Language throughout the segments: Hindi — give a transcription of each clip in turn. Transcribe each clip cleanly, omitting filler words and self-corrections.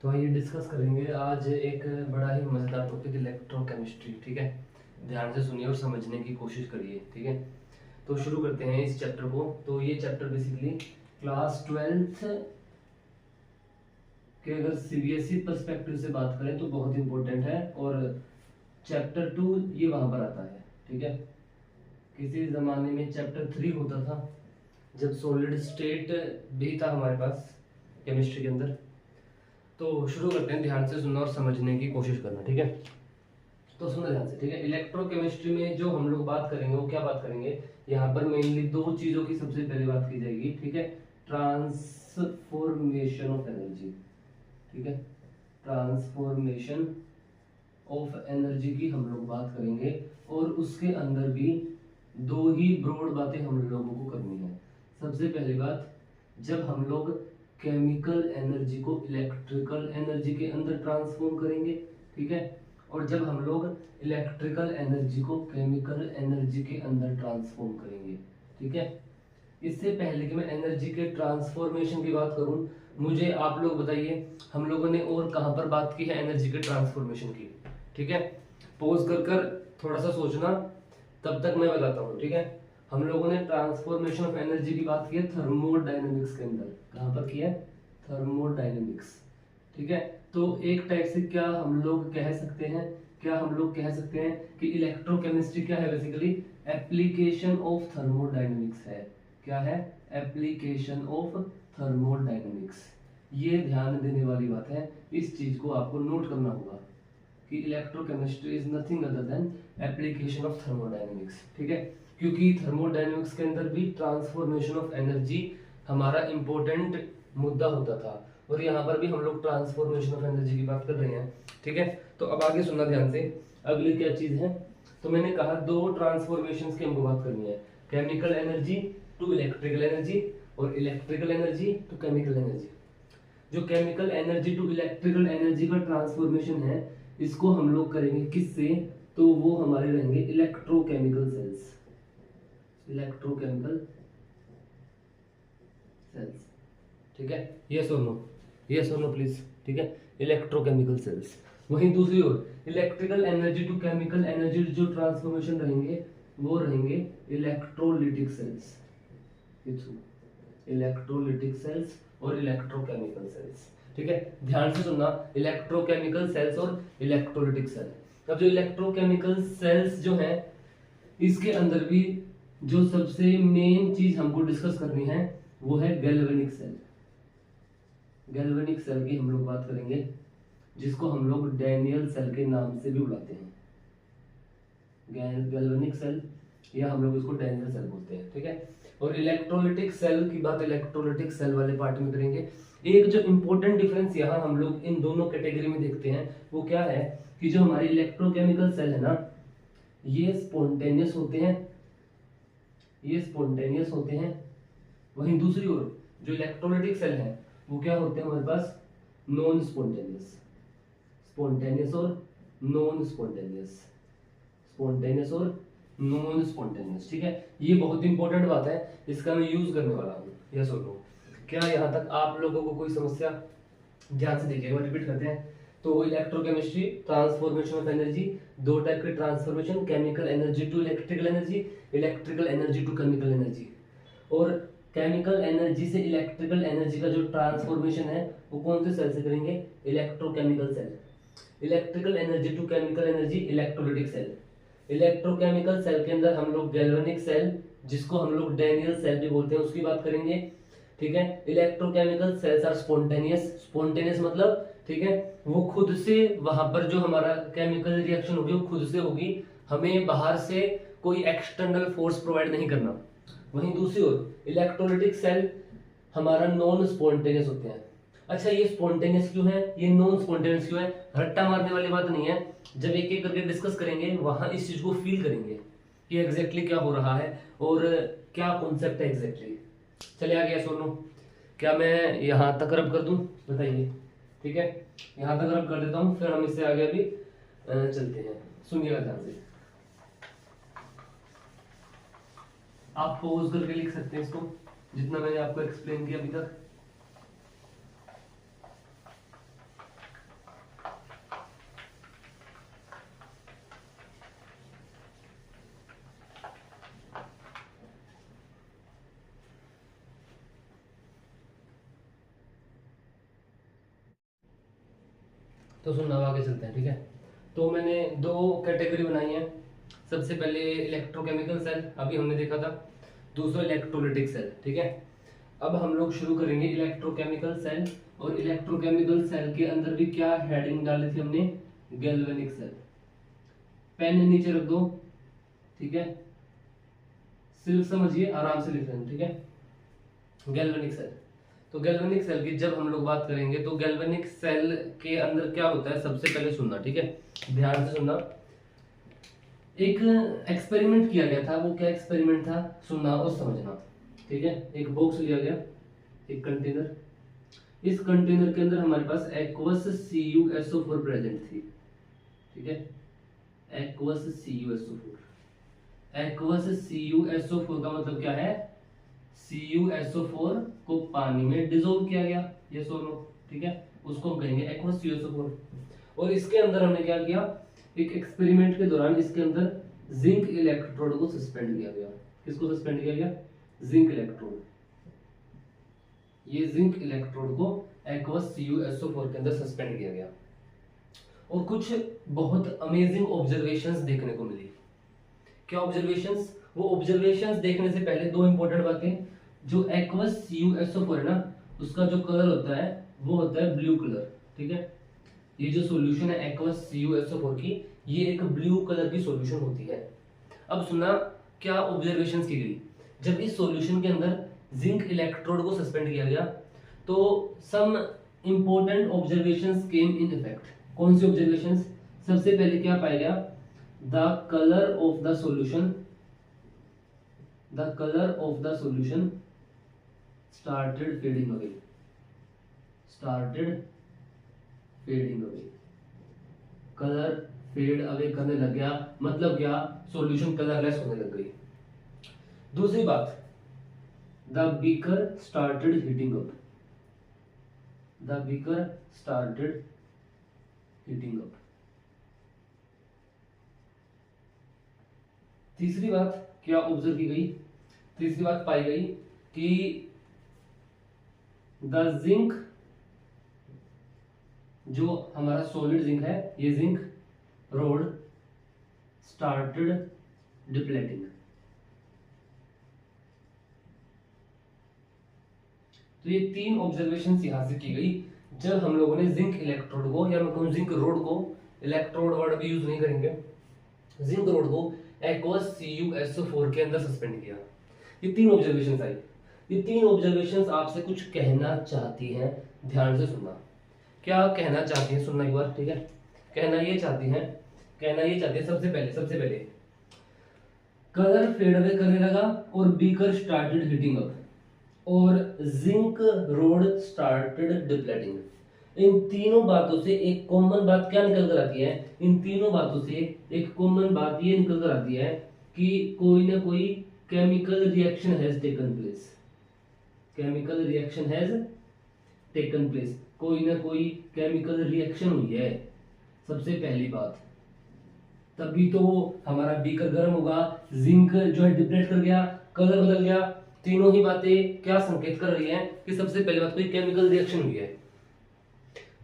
तो आइए डिस्कस करेंगे आज एक बड़ा ही मज़ेदार टॉपिक इलेक्ट्रोकेमिस्ट्री। ठीक है, ध्यान से सुनिए और समझने की कोशिश करिए। ठीक है, तो शुरू करते हैं इस चैप्टर को। तो ये चैप्टर बेसिकली क्लास 12th के अगर सीबीएसई पर्सपेक्टिव से बात करें तो बहुत इंपॉर्टेंट है, और चैप्टर 2 ये वहाँ पर आता है। ठीक है, किसी ज़माने में चैप्टर 3 होता था जब सॉलिड स्टेट भी था हमारे पास केमिस्ट्री के अंदर। तो शुरू करते हैं, ध्यान से सुनना और समझने की कोशिश करना। ठीक है, तो सुनना ध्यान से। ठीक है, इलेक्ट्रोकेमिस्ट्री में जो हम लोग बात करेंगे वो क्या बात करेंगे, यहाँ पर मेनली दो चीजों की सबसे पहले बात की जाएगी। ठीक है, ट्रांसफॉर्मेशन ऑफ एनर्जी। ठीक है, ट्रांसफॉर्मेशन ऑफ एनर्जी की हम लोग बात करेंगे, और उसके अंदर भी दो ही ब्रॉड बातें हम लोगों को करनी है। सबसे पहली बात, जब हम लोग केमिकल एनर्जी को इलेक्ट्रिकल एनर्जी के अंदर ट्रांसफॉर्म करेंगे, ठीक है, और जब हम लोग इलेक्ट्रिकल एनर्जी को केमिकल एनर्जी के अंदर ट्रांसफॉर्म करेंगे। ठीक है, इससे पहले कि मैं एनर्जी के ट्रांसफॉर्मेशन की बात करूं, मुझे आप लोग बताइए हम लोगों ने और कहां पर बात की है एनर्जी के ट्रांसफॉर्मेशन की। ठीक है, पॉज कर कर थोड़ा सा सोचना, तब तक मैं बताता हूँ। ठीक है, हम लोगों ने ट्रांसफॉर्मेशन ऑफ एनर्जी की बात की है थर्मोडायनेमिक्स के अंदर। कहां पर की है? थर्मोडायनेमिक्स। ठीक है, तो एक टाइप से क्या हम लोग कह सकते हैं, कि इलेक्ट्रोकेमिस्ट्री क्या है? बेसिकली एप्लीकेशन ऑफ थर्मोडायनेमिक्स है। क्या है? Application of thermodynamics. ये ध्यान देने वाली बात है, इस चीज को आपको नोट करना होगा कि electrochemistry is nothing other than application of thermodynamics. ठीक है, क्योंकि थर्मोडायनेमिक्स के अंदर भी ट्रांसफॉर्मेशन ऑफ एनर्जी हमारा इंपॉर्टेंट मुद्दा होता था, और यहाँ पर भी हम लोग ट्रांसफॉर्मेशन ऑफ एनर्जी की बात कर रहे हैं। ठीक है, तो अब आगे सुनना ध्यान से, अगली क्या चीज है। तो मैंने कहा दो ट्रांसफॉर्मेशंस की हमको बात करनी है, chemical energy to electrical energy, और electrical energy to chemical energy. जो chemical energy to electrical energy का ट्रांसफॉर्मेशन है, इसको हम लोग करेंगे किससे? तो वो हमारे रहेंगे इलेक्ट्रोकेमिकल सेल्स। Electrochemical cells. ठीक है, यस और नो, यस और नो प्लीज। ठीक है, इलेक्ट्रोकेमिकल सेल्स। वहीं दूसरी ओर electrical energy to chemical energy जो ट्रांसफॉर्मेशन रहेंगे वो रहेंगे इलेक्ट्रोलिटिक सेल्स। इलेक्ट्रोलिटिक सेल्स और इलेक्ट्रोकेमिकल सेल्स। ठीक है, ध्यान से सुनना, इलेक्ट्रोकेमिकल सेल्स और इलेक्ट्रोलिटिक सेल। अब जो इलेक्ट्रोकेमिकल सेल्स जो है, इसके अंदर भी जो सबसे मेन चीज हमको डिस्कस करनी है वो है गैल्वेनिक सेल। गैल्वेनिक सेल की हम लोग बात करेंगे, जिसको हम लोग डैनियल सेल के नाम से भी बुलाते हैं। गैल्वेनिक सेल, या हम लोग इसको डैनियल सेल बोलते हैं। ठीक है, और इलेक्ट्रोलिटिक सेल की बात इलेक्ट्रोलिटिक सेल वाले पार्ट में करेंगे। एक जो इंपॉर्टेंट डिफरेंस यहाँ हम लोग इन दोनों कैटेगरी में देखते हैं वो क्या है, कि जो हमारी इलेक्ट्रोकेमिकल सेल है ना, ये स्पॉन्टेनियस होते हैं, वहीं दूसरी ओर जो इलेक्ट्रोलिटिक सेल है वो क्या होते हैं हमारे पास? Non spontaneous. स्पॉन्टेनियस और नॉन स्पॉन्टेनियस, स्पॉन्टेनियस और नॉन स्पॉन्टेनियस। ठीक है, ये बहुत इंपॉर्टेंट बात है, इसका मैं यूज करने वाला हूँ। यस और नो, क्या यहाँ तक आप लोगों को कोई समस्या? ध्यान से देखिएगा, रिपीट करते हैं। तो इलेक्ट्रोकेमिस्ट्री, ट्रांसफॉर्मेशन ऑफ एनर्जी, दो टाइप के transformation, chemical energy to electrical energy, electrical energy to chemical energy. और केमिकल एनर्जी से इलेक्ट्रिकल एनर्जी का जो ट्रांसफॉर्मेशन है वो कौन से सेल से करेंगे? Electrochemical cell. Electrical energy to chemical energy, electrolytic cell. Electrochemical cell के अंदर हम लोग गैल्वेनिक सेल, जिसको हम लोग डैनियल सेल भी बोलते हैं, उसकी बात करेंगे। ठीक है, electrochemical cells are spontaneous. Spontaneous मतलब, ठीक है, वो खुद से वहां पर जो हमारा केमिकल रिएक्शन होगी वो खुद से होगी, हमें बाहर से कोई एक्सटर्नल फोर्स प्रोवाइड नहीं करना। वहीं दूसरी ओर इलेक्ट्रोलिटिक सेल हमारा नॉन स्पॉन्टेनियस होते हैं। अच्छा, ये स्पॉन्टेनियस क्यों है, ये नॉन स्पॉन्टेनियस क्यों है? रट्टा मारने वाली बात नहीं है, जब एक एक करके डिस्कस करेंगे वहां इस चीज को फील करेंगे कि एग्जैक्टली क्या हो रहा है और क्या कॉन्सेप्ट है एग्जैक्टली। चले आ गया सोनू, क्या मैं यहाँ तक रब कर दूं? बताइए। ठीक है, यहाँ तक रब कर देता हूँ, फिर हम इससे आगे भी चलते हैं। सुनिएगा ध्यान से, आप पॉज करके लिख सकते हैं इसको, जितना मैंने आपको एक्सप्लेन किया अभी तक। तो सुनना, अब आगे चलते हैं, ठीक है। तो मैंने दो कैटेगरी बनाई है। सबसे पहले इलेक्ट्रोकेमिकल सेल, अभी हमने देखा था। दूसरा इलेक्ट्रोलिटिक सेल, ठीक है। अब हम लोग शुरू करेंगे इलेक्ट्रोकेमिकल सेल। और इलेक्ट्रोकेमिकल सेल के अंदर भी क्या हेडिंग डाली थी हमने, गैल्वेनिक सेल। पेन नीचे रख दो, ठीक है, सिर्फ समझिए, आराम से लिख लेना, ठीक है। गैल्वेनिक सेल, तो गैल्वेनिक सेल की जब हम लोग बात करेंगे तो गैल्वेनिक सेल के अंदर क्या होता है, सबसे पहले सुनना, ठीक है, ध्यान से सुनना। एक एक्सपेरिमेंट किया गया था, वो क्या एक्सपेरिमेंट था, सुनना और समझना, ठीक है। एक बॉक्स लिया गया, एक कंटेनर, इस कंटेनर के अंदर हमारे पास एक्वस CuSO4 प्रेजेंट थी, ठीक है। एक्वस CuSO4, एक्वस CuSO4 का मतलब क्या है, CuSO4 को पानी में डिसॉल्व किया गया, ये सोनो, ठीक है, उसको हम कहेंगे एक्वस CuSO4। और इसके अंदर हमने क्या किया, एक एक्सपेरिमेंट के दौरान इसके अंदर जिंक इलेक्ट्रोड को सस्पेंड किया गया। किसको सस्पेंड किया गया, जिंक इलेक्ट्रोड। ये जिंक इलेक्ट्रोड को एक्वस CuSO4 के अंदर सस्पेंड किया गया। और कुछ बहुत अमेजिंग ऑब्जर्वेशंस देखने को मिली। क्या ऑब्जर्वेशंस, वो ऑब्जर्वेशंस देखने से पहले दो इंपॉर्टेंट बातें। जो एक्वस CuSO4 है ना, उसका जो कलर होता है वो होता है ब्लू कलर, ठीक है। ये जो सॉल्यूशन है एक्वस CuSO4 की, ये एक ब्लू कलर की सॉल्यूशन होती है। अब सुनना, क्या ऑब्जर्वेशंस की गई, जब इस सॉल्यूशन के अंदर जिंक इलेक्ट्रोड को सस्पेंड किया गया तो some important observations came in effect. कौन सी ऑब्जर्वेशंस, सबसे पहले क्या पाया गया, the colour of the solution, the colour of the solution started fading away, started fading away, colour fade away करने लग गया, मतलब क्या, सॉल्यूशन कलरलेस होने लग गई। दूसरी बात, the beaker started heating up, the beaker started heating up. तीसरी बात क्या ऑब्जर्व की गई, तीसरी बात पाई गई कि द जिंक, जो हमारा सॉलिड जिंक है, ये जिंक रोड स्टार्टेड डिप्लेटिंग। तो ये तीन ऑब्जर्वेशन यहां से की गई जब हम लोगों ने जिंक इलेक्ट्रोड को, या मैं कहूं जिंक रोड को, इलेक्ट्रोड वर्ड भी यूज नहीं करेंगे, जिंक रोड को एक्वस CuSO4 के अंदर सस्पेंड किया। ये तीन ऑब्जर्वेशन आई। ये तीन ऑब्जर्वेशंस आपसे कुछ कहना चाहती हैं, ध्यान से सुनना। क्या कहना चाहती हैं, सुनना एक बार, ठीक है। कहना ये चाहती है सबसे पहले कलर फेड अवे करने लगा और बीकर स्टार्टेड हीटिंग अप और जिंक रोड स्टार्टेड डिप्लेटिंग। इन तीनों बातों से एक कॉमन बात क्या निकल कर आती है, इन तीनों बातों से एक कॉमन बात ये निकल कर आती है कि कोई ना कोई chemical reaction has taken place, chemical reaction has taken place, कोई ना कोई केमिकल रिएक्शन हुई है, सबसे पहली बात। तभी तो हमारा बीकर गर्म होगा, जिंक जो है डिप्लेट कर गया, कलर बदल गया। तीनों ही बातें क्या संकेत कर रही हैं कि सबसे पहली बात कोई केमिकल रिएक्शन हुई है।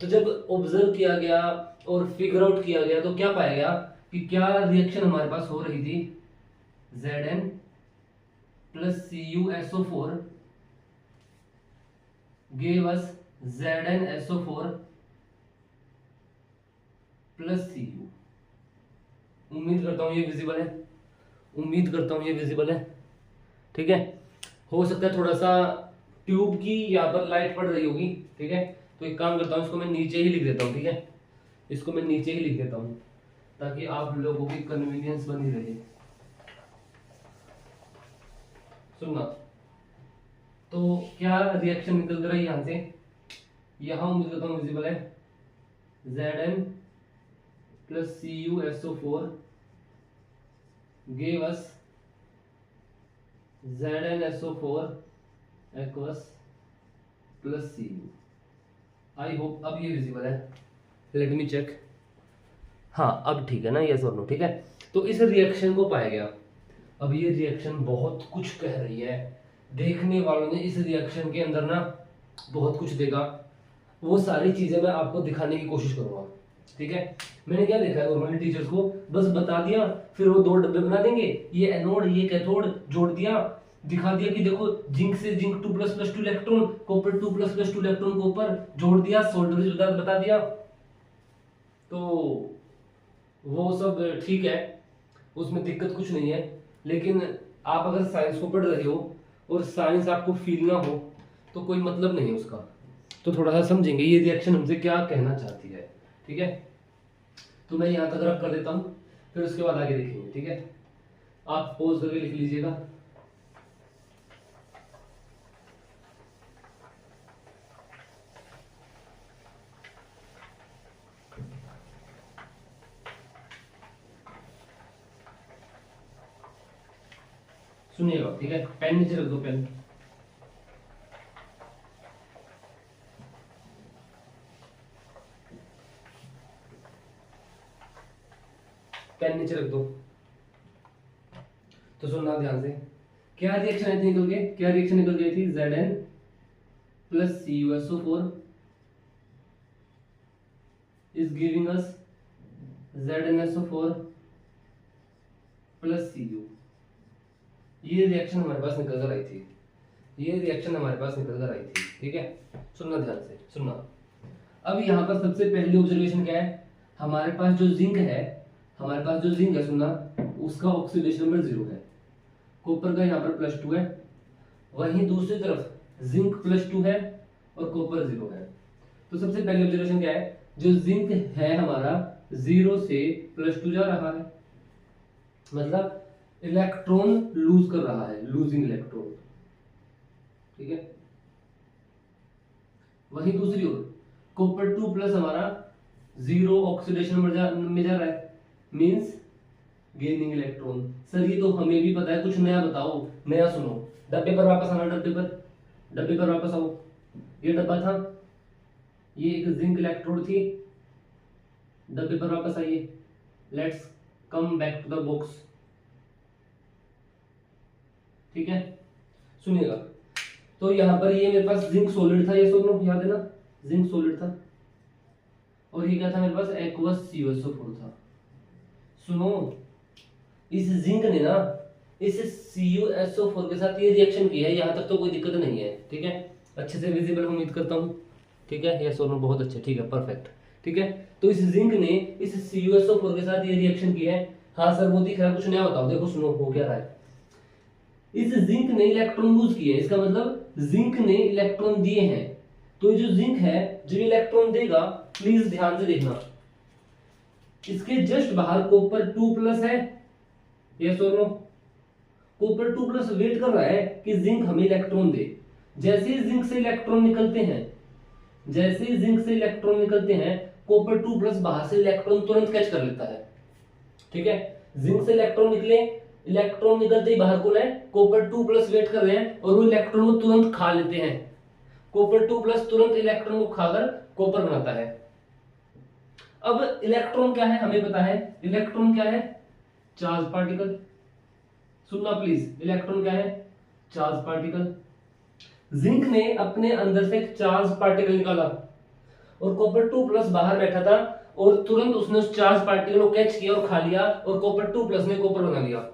तो जब ऑब्जर्व किया गया और फिगर आउट किया गया तो क्या पाया गया कि क्या रिएक्शन हमारे पास हो रही थी, Zn plus CuSO4 gave us ZnSO4 plus Cu। उम्मीद करता हूं ये विजिबल है, उम्मीद करता हूं ये विजिबल है, ठीक है। हो सकता है थोड़ा सा ट्यूब की यहाँ पर लाइट पड़ रही होगी, ठीक है। तो एक काम करता हूँ, इसको मैं नीचे ही लिख देता हूँ, ठीक है, इसको मैं नीचे ही लिख देता हूँ ताकि आप लोगों की कन्वीनियंस बनी रहे। सुनना, तो क्या रिएक्शन निकल कर रही है यहाँ से, यहाँ उम्मीद करता हूँ विजिबल है, Zn plus CuSO4 gave us ZnSO4 aqueous plus Cu। I hope अब ये विजिबल है, लेट मी चेक। हाँ अब ठीक है ना, यस और नो, ठीक है। तो इस रिएक्शन को पाया गया। अब ये रिएक्शन बहुत कुछ कह रही है, देखने वालों ने इस रिएक्शन के अंदर ना बहुत कुछ देखा, वो सारी चीजें मैं आपको दिखाने की कोशिश करूंगा। ठीक है, मैंने क्या देखा है नॉर्मली टीचर्स को बस बता दिया, फिर वो 2 डब्बे बना देंगे, ये एनोड ये कैथोड जोड़ दिया, दिखा दिया कि देखो जिंक से जिंक 2++2 इलेक्ट्रॉन, कॉपर 2++2 इलेक्ट्रॉन को ऊपर जोड़ दिया, सोल्डर बता दिया। तो वो सब ठीक है, उसमें दिक्कत कुछ नहीं है। लेकिन आप अगर साइंस को पढ़ रहे हो और साइंस आपको फील ना हो तो कोई मतलब नहीं है उसका। तो थोड़ा सा समझेंगे ये रिएक्शन हमसे क्या कहना चाहती है। ठीक है, तो मैं यहाँ तक रख कर देता हूँ, फिर उसके बाद आगे देखेंगे। ठीक है, आप पॉज करके लिख लीजिएगा। सुनिएगा, ठीक है, पेन नीचे रख दो, पेन। पेन नीचे रख दो। तो सुनना ध्यान से, क्या रिएक्शन आई थी निकल के, क्या रिएक्शन निकल गई थी, Zn plus CuSO4 is giving us ZnSO4 plus Cu। ये रिएक्शन हमारे पास निकल कर आई थी, ये रिएक्शन हमारे पास निकल कर आई थी। ठीक है, सुनना ध्यान से, सुनना। अब यहाँ पर सबसे पहली ऑब्जर्वेशन क्या है, हमारे पास जो जिंक है, हमारे पास जो जिंक है, सुनना, उसका ऑक्सीडेशन नंबर 0 है, कॉपर का यहाँ पर +2 है, वहीं दूसरी तरफ जिंक +2 है और कॉपर 0 है। तो सबसे पहली ऑब्जर्वेशन क्या है, जो जिंक है हमारा 0 से +2 जा रहा है, मतलब इलेक्ट्रॉन लूज कर रहा है, लूजिंग इलेक्ट्रॉन। ठीक है, वहीं दूसरी ओर कॉपर 2+ हमारा 0 ऑक्सीडेशन में जा रहा है, मींस गेनिंग इलेक्ट्रॉन। सर ये तो हमें भी पता है, कुछ नया बताओ, नया सुनो। डब्बे पर वापस आना, डब्बे पर वापस आओ। ये डब्बा था, ये एक जिंक इलेक्ट्रोड थी, डब्बे पर वापस आइए। Let's come back to the box. ठीक है, सुनिएगा। तो यहाँ पर ये मेरे पास जिंक सॉलिड था, ये सुनो, याद है ना, जिंक सॉलिड था, और ये क्या था मेरे पास, एक्वस CuSO4 था। सुनो, इस जिंक ने ना इस CuSO4 के साथ ये रिएक्शन की है, यहाँ तक तो कोई दिक्कत नहीं है। ठीक है, अच्छे से विजिबल उम्मीद करता हूँ। ठीक है, ये सोनो बहुत अच्छे, ठीक है, परफेक्ट। ठीक है, तो इस जिंक ने इस CuSO4 के साथ ये रिएक्शन की है। हाँ सर वो दिख रहा है, कुछ नया बताओ। देखो सुनो, हो क्या रहा है, इस जिंक ने इलेक्ट्रॉन लूज किए, इसका मतलब जिंक ने इलेक्ट्रॉन दिए हैं। तो ये जो जिंक है जब इलेक्ट्रॉन देगा, प्लीज ध्यान से देखना, इसके जस्ट बाहर कॉपर 2+ है, यस और नो। कॉपर 2+ वेट कर रहा है कि जिंक हमें इलेक्ट्रॉन दे। जैसे ही जिंक से इलेक्ट्रॉन निकलते हैं, जैसे ही जिंक से इलेक्ट्रॉन निकलते हैं, कॉपर 2+ बाहर से इलेक्ट्रॉन तुरंत कैच कर लेता है। ठीक है, जिंक से इलेक्ट्रॉन निकले, इलेक्ट्रॉन निकलते ही बाहर कौन है, कॉपर 2+ वेट कर रहे हैं और वो इलेक्ट्रॉन को तुरंत खा लेते हैं। कॉपर 2+ तुरंत इलेक्ट्रॉन को खाकर कॉपर बनाता है। अब इलेक्ट्रॉन क्या है हमें पता है, इलेक्ट्रॉन क्या है, चार्ज पार्टिकल। सुनना प्लीज, इलेक्ट्रॉन क्या है, चार्ज पार्टिकल। जिंक ने अपने अंदर से एक चार्ज पार्टिकल निकाला और कॉपर 2+ बाहर बैठा था और तुरंत उसने उस चार्ज पार्टिकल को कैच किया और खा लिया और कॉपर 2+ ने कॉपर बना लिया।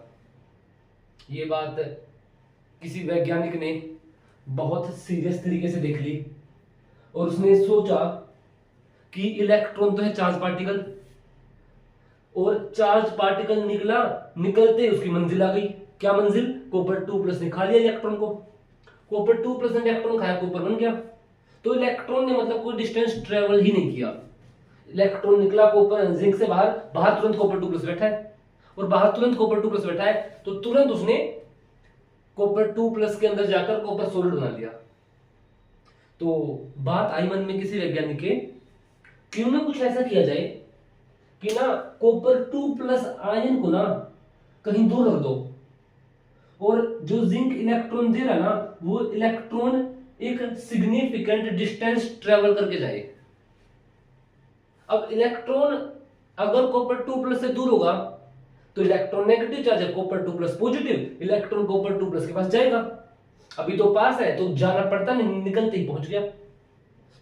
ये बात किसी वैज्ञानिक ने बहुत सीरियस तरीके से देख ली और उसने सोचा कि इलेक्ट्रॉन तो है चार्ज पार्टिकल, और चार्ज पार्टिकल निकला, निकलते उसकी मंजिल आ गई। क्या मंजिल, कॉपर 2+ ने खा लिया इलेक्ट्रॉन को, कॉपर 2+ ने इलेक्ट्रॉन खाया, कॉपर बन गया। तो इलेक्ट्रॉन ने मतलब कोई डिस्टेंस ट्रेवल ही नहीं किया, इलेक्ट्रॉन निकला कॉपर जिंक से बाहर, बाहर तुरंत कॉपर 2+ बैठा है और बाहर तुरंत कॉपर 2+ बैठा है, तो तुरंत उसने कॉपर 2+ के अंदर जाकर कॉपर सॉलिड बना लिया। तो बात आई मन में किसी वैज्ञानिक के, क्यों ना कुछ ऐसा किया जाए कि ना कॉपर 2+ आयन को ना कहीं दूर रख दो और जो जिंक इलेक्ट्रॉन दे रहा ना, वो इलेक्ट्रॉन एक सिग्निफिकेंट डिस्टेंस ट्रेवल करके जाए। अब इलेक्ट्रॉन अगर कॉपर 2+ से दूर होगा तो इलेक्ट्रॉन नेगेटिव चार्ज है, कॉपर 2+ पॉजिटिव, इलेक्ट्रॉन कॉपर 2+ के पास जाएगा। अभी तो पास है तो जाना पड़ता नहीं, निकलते ही पहुंच गया।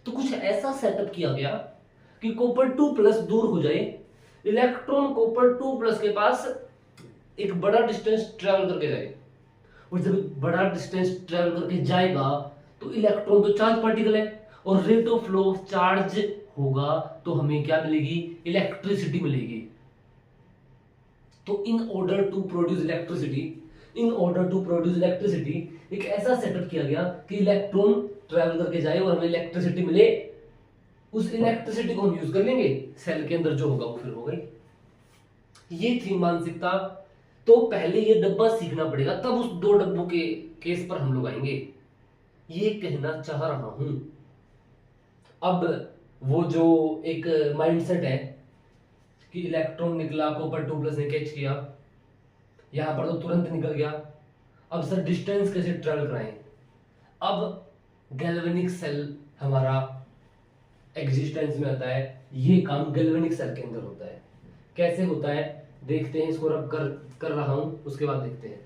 तो कुछ ऐसा सेटअप किया गया कि कॉपर 2+ दूर हो जाए, इलेक्ट्रॉन कॉपर 2+ के पास एक बड़ा डिस्टेंस ट्रेवल करके जाए, और जब बड़ा डिस्टेंस ट्रेवल करके जाएगा तो इलेक्ट्रॉन तो चार्ज पार्टिकल है और rate of flow of charge होगा, तो हमें क्या मिलेगी, इलेक्ट्रिसिटी मिलेगी। तो in order to produce electricity एक ऐसा सेटअप किया गया कि इलेक्ट्रॉन ट्रेवल करके जाए और हमें इलेक्ट्रिसिटी मिले, उस इलेक्ट्रिसिटी को हम यूज कर लेंगे, सेल के अंदर जो होगा वो फिर हो गई। ये थी मानसिकता। तो पहले ये डब्बा सीखना पड़ेगा, तब उस 2 डब्बों के केस पर हम लोग आएंगे, ये कहना चाह रहा हूं। अब वो जो एक माइंडसेट है कि इलेक्ट्रॉन निकला, कॉपर 2+ ने कैच किया, यहां पर तो तुरंत निकल गया, अब सर डिस्टेंस कैसे ट्रेवल कराएं। अब गैल्वेनिक सेल हमारा एग्जिस्टेंस में आता है, ये काम गैल्वेनिक सेल के अंदर होता है। कैसे होता है देखते हैं, इसको रब कर रहा हूं, उसके बाद देखते हैं।